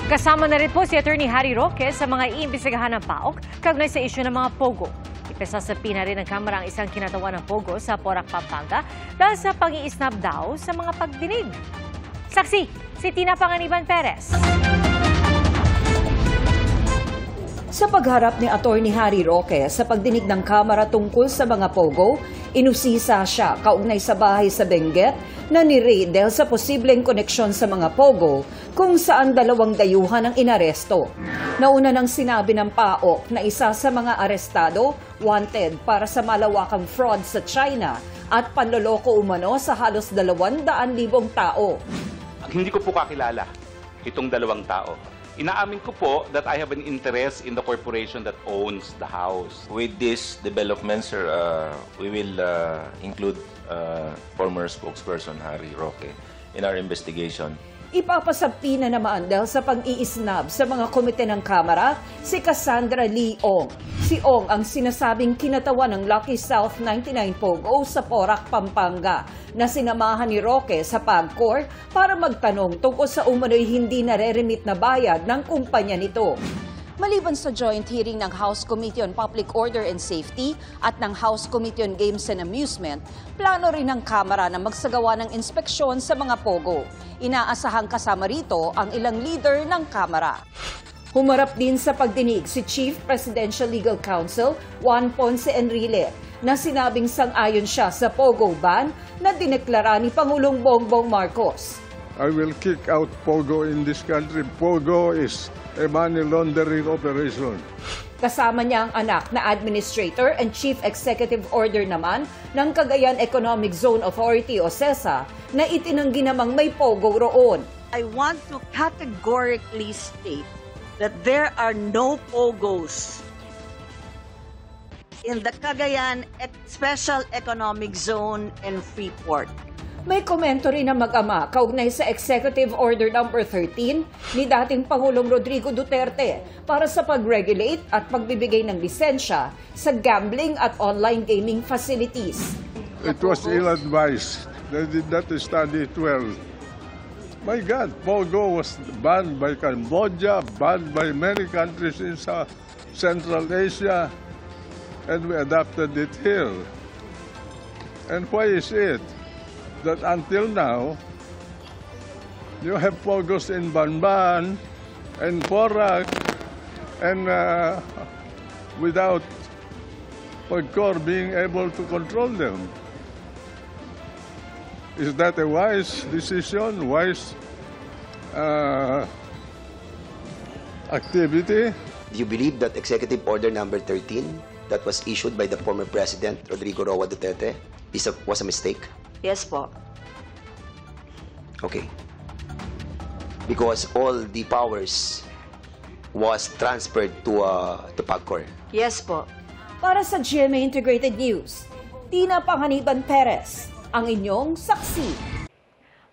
Kasama na rin po si Attorney Harry Roque sa mga iimbestigahan ng PAOK kaugnay sa isyu ng mga pogo. Ipasasapi na rin ng Kamara ang isang kinatawan ng pogo sa Porac, Pampanga dahil sa pag-iisnab daw sa mga pagdinig. Saksi, si Tina Panganiban Perez. Sa pagharap ni Attorney Harry Roque sa pagdinig ng Kamara tungkol sa mga pogo, inusisa siya kaugnay sa bahay sa Benguet na ni-raid dahil sa posibleng koneksyon sa mga pogo kung saan 2 dayuhan ang inaresto. Nauna nang sinabi ng PAOK na isa sa mga arestado wanted para sa malawakang fraud sa China at panloloko umano sa halos 200,000 tao. Hindi ko po kakilala itong 2 tao. Inaamin ko po that I have an interest in the corporation that owns the house. With these developments, sir, we will include former spokesperson Harry Roque in our investigation. Ipapasapi na naman dahil sa pag-iisnab sa mga komite ng Kamara si Cassandra Lee Ong. Si Ong ang sinasabing kinatawan ng Lucky South 99 Pogo sa Porac, Pampanga na sinamahan ni Roque sa PAGCOR para magtanong tungkol sa umano'y hindi nare-remit na bayad ng kumpanya nito. Maliban sa joint hearing ng House Committee on Public Order and Safety at ng House Committee on Games and Amusement, plano rin ng Kamara na magsagawa ng inspeksyon sa mga pogo. Inaasahang kasama rito ang ilang leader ng Kamara. Humarap din sa pagdinig si Chief Presidential Legal Counsel Juan Ponce Enrile na sinabing sang-ayon siya sa pogo ban na dineklara ni Pangulong Bongbong Marcos. I will kick out Pogo in this country. Pogo is a money laundering operation. Kasama niya ang anak na Administrator and Chief Executive Order naman ng Cagayan Economic Zone Authority o CEZA na itinanggi namang may Pogo roon. I want to categorically state that there are no Pogos in the Cagayan Special Economic Zone and Freeport. May komento rin ang mag-ama kaugnay sa Executive Order No. 13 ni dating Pangulong Rodrigo Duterte para sa pag-regulate at pagbibigay ng lisensya sa gambling at online gaming facilities. It was ill-advised. They did not study it well. My God, Pogo was banned by Cambodia, banned by many countries in Central Asia, and we adopted it here. And why is it that until now, you have Pogos in Banban and Porac and without PAGCOR being able to control them? Is that a wise decision, wise activity? Do you believe that Executive Order number 13 that was issued by the former President Rodrigo Roa Duterte was a mistake? Yes po. Okay. Because all the powers was transferred to PAGCOR. Yes po. Para sa GMA Integrated News, Tina Panganiban Perez, ang inyong saksi.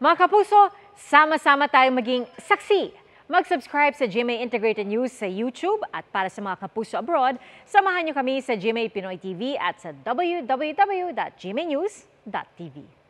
Mga kapuso, sama-sama tayong maging saksi. Mag-subscribe sa GMA Integrated News sa YouTube at para sa mga kapuso abroad, samahan niyo kami sa GMA Pinoy TV at sa www.gmanews.tv.